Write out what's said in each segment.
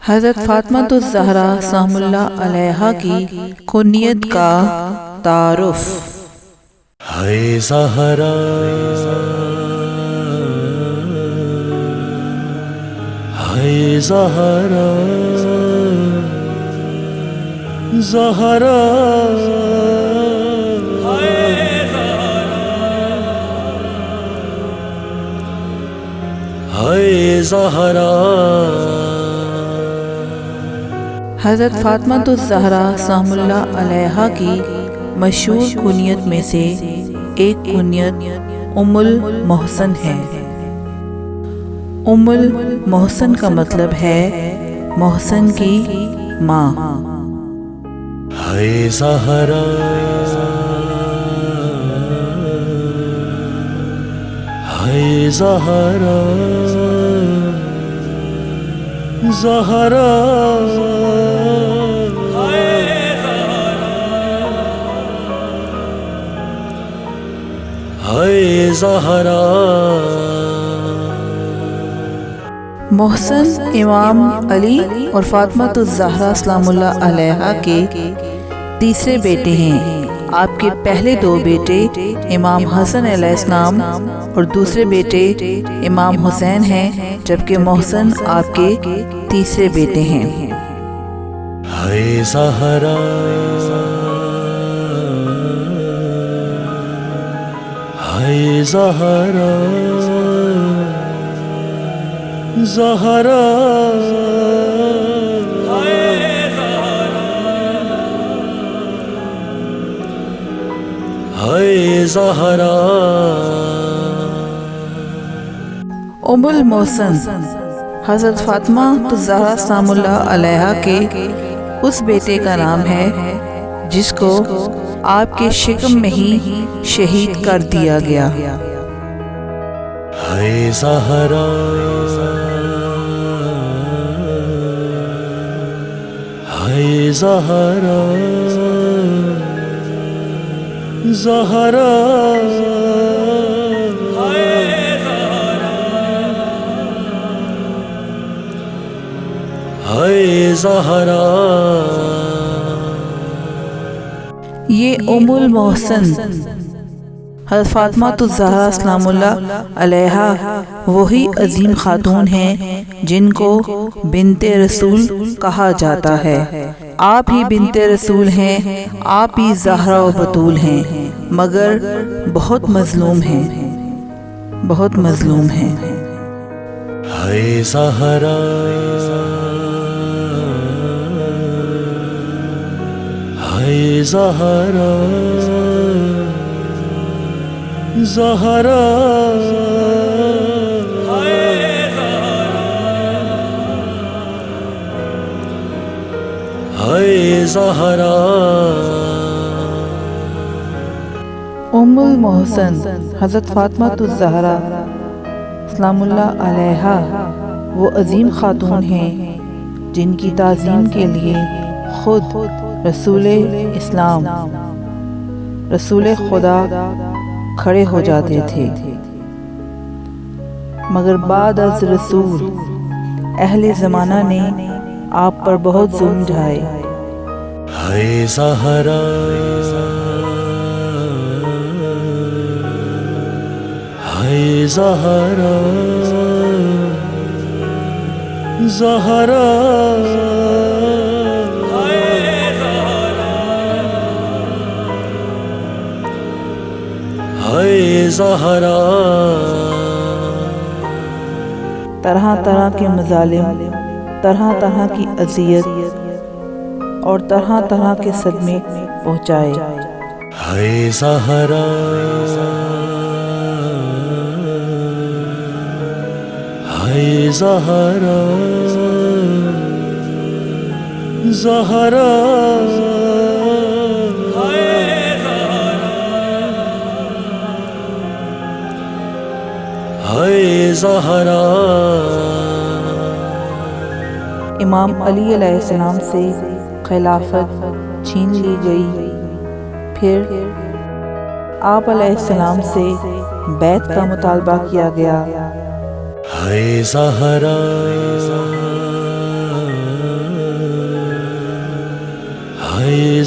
حضرت فاطمہ الزہرا سلام اللہ علیہا کی کنیت کا تعارف۔ ہے زہرا ہے زہرا زہرا ہے زہرا۔ حضرت فاطمہ الزہرا سلام اللہ علیہا کی مشہور کنیت میں سے ایک کنیت ام المحسن ہے۔ ام المحسن کا مطلب ہے محسن کی ماں۔ ہے زہرا ہے زہرا زہرا ہے زہرا۔ محسن امام علی اور فاطمہ الزہرا سلام اللہ علیہا کے تیسرے بیٹے ہیں۔ آپ کے پہلے دو بیٹے امام حسن علیہ السلام اور دوسرے بیٹے امام حسین ہیں، جبکہ محسن آپ کے تیسرے بیٹے ہیں۔ ہے زہرا ہے زہرا زہرا ہے زہرا۔ ام المحسن حضرت فاطمہ الزہرا سلام اللہ علیہا کے اس بیٹے کا نام ہے جس کو آپ کے شکم میں ہی شہید کر دیا گیا۔ ہے زہرا ہے زہرا زہرا ہے زہرا۔ یہ ام المحسن حضرت فاطمہ الزہرا سلام اللہ علیہا وہی عظیم خاتون ہیں جن کو بنت رسول کہا جاتا ہے۔ آپ ہی بنت رسول ہیں، آپ ہی زہرا و بطول ہیں، مگر بہت مظلوم ہیں، بہت مظلوم ہیں۔ ہے زہرا ہے زہرا زہرا ہے زہرا۔ ام المحسن حضرت فاطمہ الزہرا سلام اللہ علیہا وہ عظیم خاتون ہیں جن کی تعظیم کے لیے خود رسول اسلام، رسول خدا کھڑے ہو جاتے تھے، مگر بعد از رسول اہل زمانہ نے آپ پر بہت ظلم ڈھائے۔ ہے زہرا ہے زہرا زہرا ہے زہرا۔ طرح طرح کے مظالم، طرح طرح کی اذیت اور طرح طرح کے صدمے پہنچائے۔ ہے زہرا ہے زہرا زہرا ہے زہرا۔ امام علی علیہ السلام سے خلافت چھین لی گئی، پھر آپ علیہ السلام سے بیعت کا مطالبہ کیا گیا۔ ہے زہرا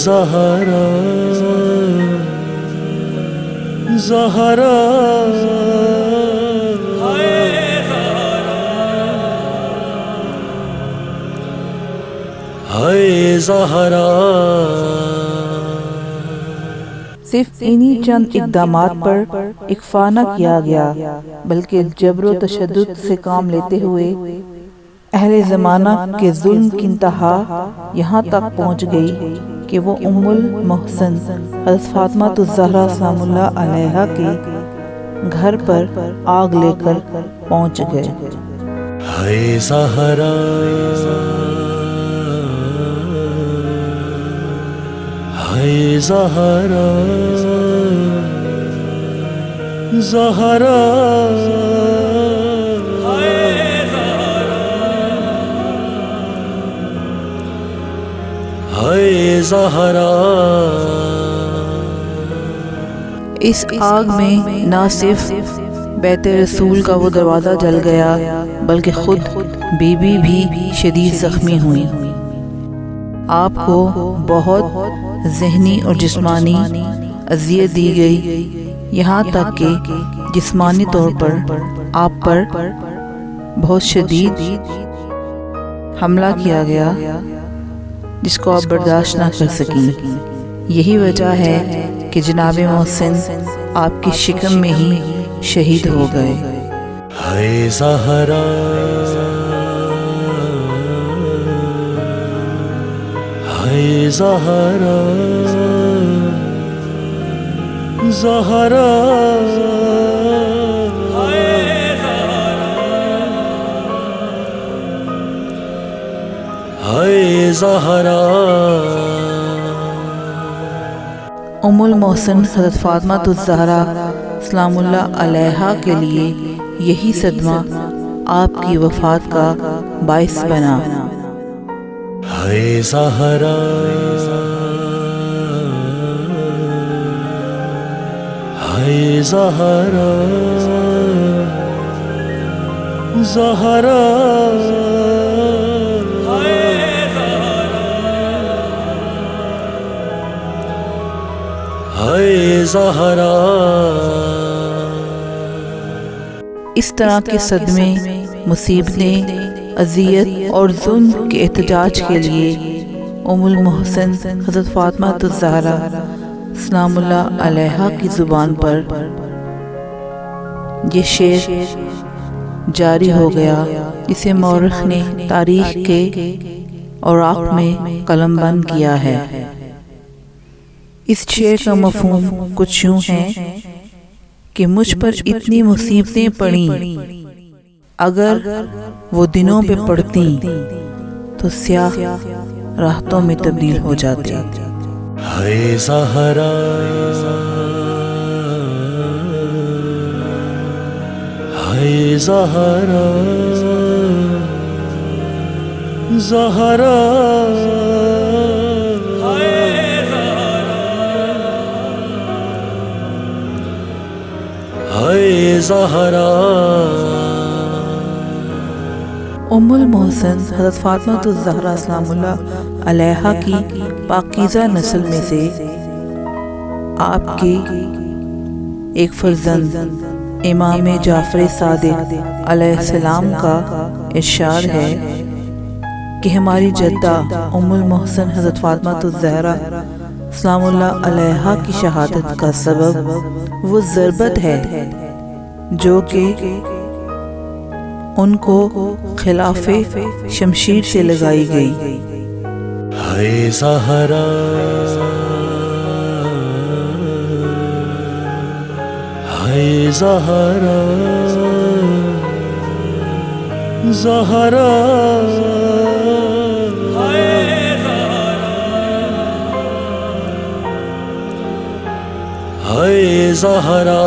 زہرا زہرا ہائے زہرا. صرف انہی چند اقدامات پر اکتفا نہ کیا گیا بلکہ جبر و تشدد سے کام لیتے ہوئے اہل زمانہ کے ظلم کی انتہا یہاں تک پہنچ گئی کہ وہ ام المحسن حضرت فاطمہ الزہرا سلام اللہ علیہا کے گھر پر آگ لے کر پہنچ گئے. ہائے زہرا ہائے زہرا زہرا ہائے زہرا. اس آگ میں نہ صرف بیت رسول کا وہ دروازہ جل گیا بلکہ خود بی بی بھی شدید زخمی ہوئی. آپ کو بہت ذہنی اور جسمانی اذیت دی گئی، یہاں تک کہ جسمانی طور پر آپ پر بہت شدید حملہ کیا گیا جس کو آپ برداشت نہ کر سکیں. یہی وجہ ہے کہ جناب محسن آپ کی شکم میں ہی شہید ہو گئے. ہائے زہرا ہائے زہرا زہرا ہائے زہرا. ام المحسن حضرت فاطمہ الزہرا سلام اللہ علیہا کے لیے یہی صدمہ آپ کی وفات کا باعث بنا. ہائے زہرا ہائے زہرا زہرا ہائے زہرا. اس طرح کے صدمے، مصیبتیں، اذیت اور ظلم کے احتجاج کے لیے ام المحسن حضرت فاطمہ الزہرا سلام اللہ علیہا کی زبان پر یہ شعر جاری ہو گیا جسے مورخ نے تاریخ کے اوراق میں قلم بند کیا ہے. اس شعر کا مفہوم کچھ یوں ہے کہ مجھ پر اتنی مصیبتیں پڑیں، اگر وہ دنوں پہ پڑتی تو سیاہ راحتوں میں تبدیل ہو جاتے. ہائے زہرا ہائے زہرا زہرا ہائے زہرا. ام المحسن حضرت فاطمہ الزہرا سلام اللہ علیہا کی پاکیزہ نسل میں سے آپ کے ایک فرزند امام جعفر صادق علیہ السلام کا ارشاد ہے کہ ہماری جدہ ام المحسن حضرت فاطمہ الزہرا سلام اللہ علیہا کی شہادت کا سبب وہ ضربت ہے جو کہ ان کو خلاف شمشیر سے لگائی گئی. ہائے زہرا ہائے زہرا زہرا ہائے زہرا.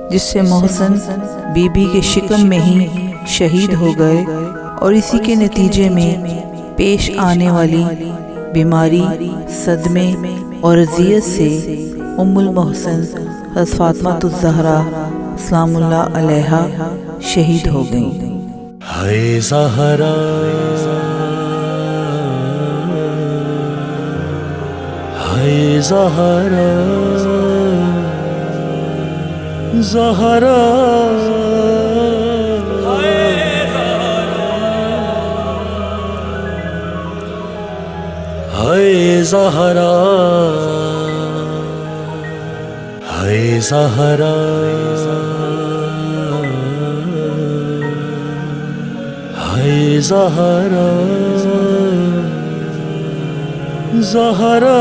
جس سے محسن بی بی کے شکم میں ہی شہید ہو گئے اور اسی کے نتیجے میں پیش آنے والی بیماری، صدمے اور اذیت سے ام المحسن حضرت فاطمہ الزہرا سلام اللہ علیہا شہید ہو گئیں. ہائے زہرا زہرا زہرا ہے زہرا ہے زہرا ہے زہرا زہرا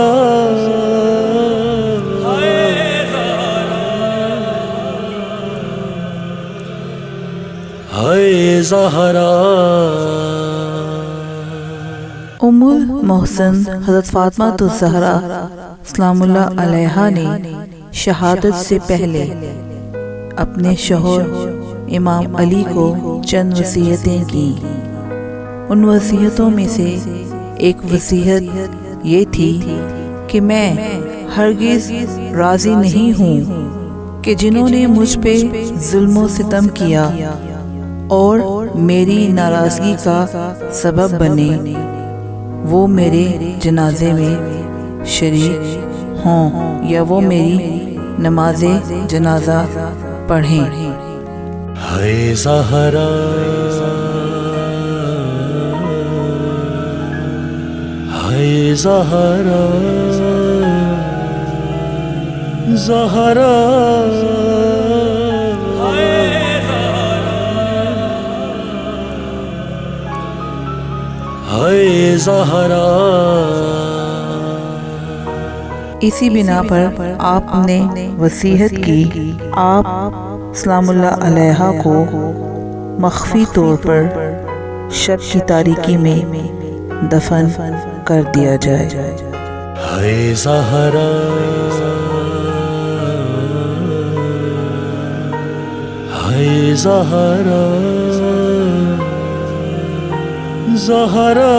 ہے زہرا ام المحسن حضرت فاطمہ الزہرا سلام اللہ علیہا نے شہادت سے پہلے اپنے شوہر امام علی کو چند وصیتیں کی۔ ان وصیتوں میں سے ایک وصیت یہ تھی کہ میں ہرگز راضی نہیں ہوں کہ جنہوں نے مجھ پہ ظلم و ستم کیا اور میری ناراضگی کا سبب بنے وہ میرے جنازے میں شریک ہوں یا وہ میری نماز جنازہ پڑھیں۔ ہے زہرا ہے زہرا زہرا ہے زہرا۔ اسی بنا پر آپ نے وصیت کی آپ سلام اللہ علیہا کو مخفی طور پر شب کی تاریکی میں دفن کر دیا جائے۔ ہے زہرا ہے زہرا زہرا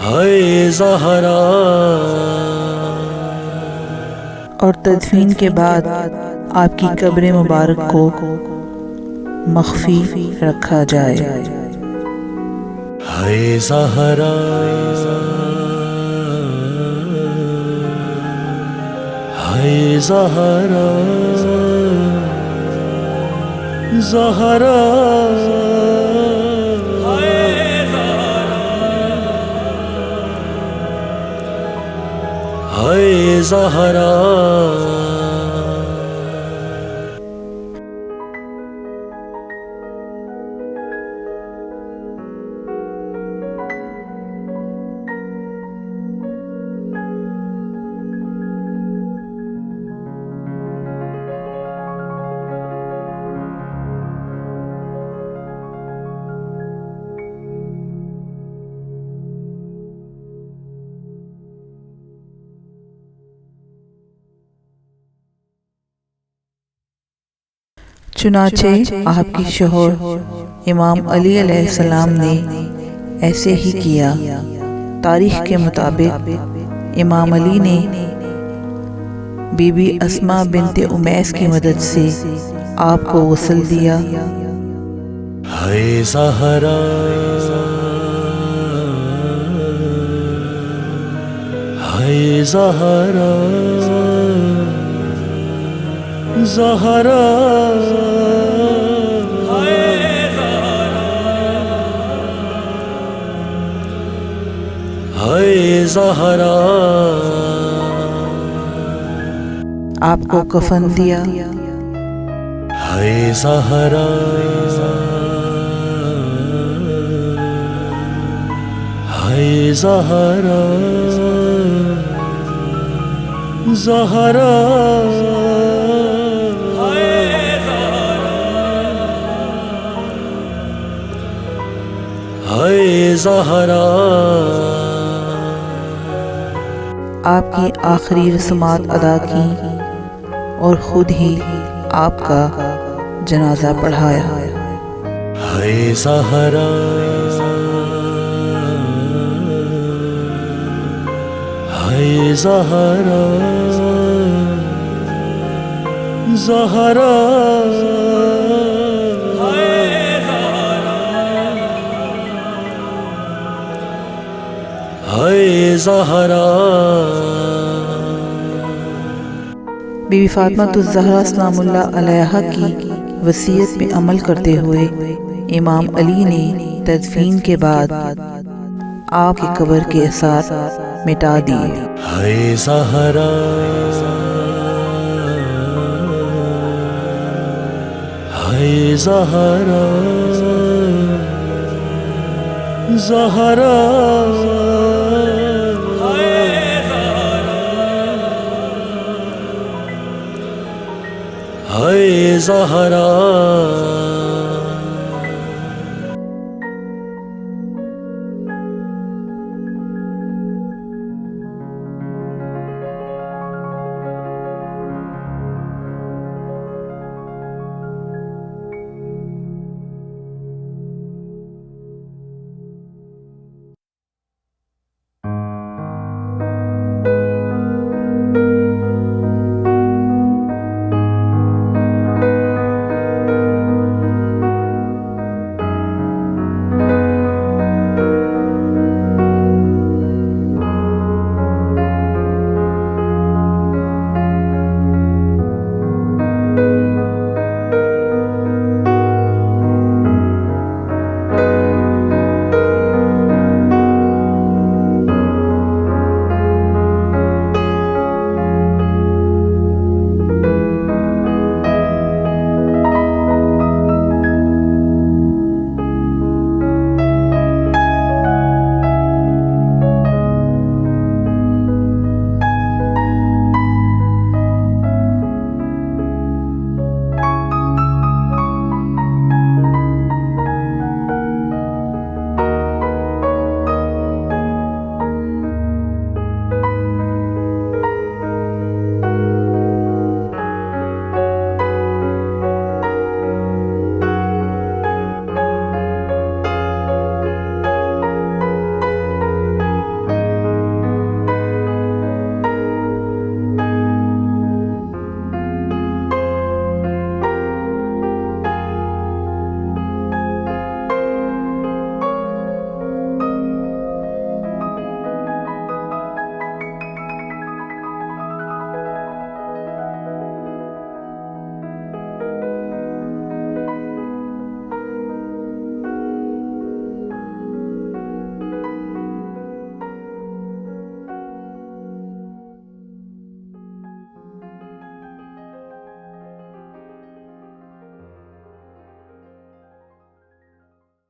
ہے زہرا۔ اور تدفین کے بعد آپ کی قبر مبارک کو مخفی رکھا جائے۔ ہے زہرا ہے زہرا زہرا ہے زہرا۔ چنانچہ آپ کی شوہر امام علی علیہ السلام نے ایسے ہی کیا۔ تاریخ کے مطابق امام علی نے بی بی اسماء بنت امیس کی مدد سے آپ کو غسل دیا۔ ہے زہرا ہے زہرا زہرا ہے زہرا۔ آپ کو کفن دیا۔ ہے زہرا ہے زہرا زہرا ہے زہرا۔ آپ کی آخری رسومات ادا کی اور خود ہی آپ کا جنازہ پڑھایا۔ ہے زہرا ہے زہرا زہرا زہرا بی بی فاطمہ الزہرا سلام اللہ علیہا کی وصیت پہ عمل کرتے ہوئے امام علی نے تدفین کے بعد آپ کی قبر کے آثار مٹا دیے۔ ہے زہرا ہے زہرا زہرا ہے زہرا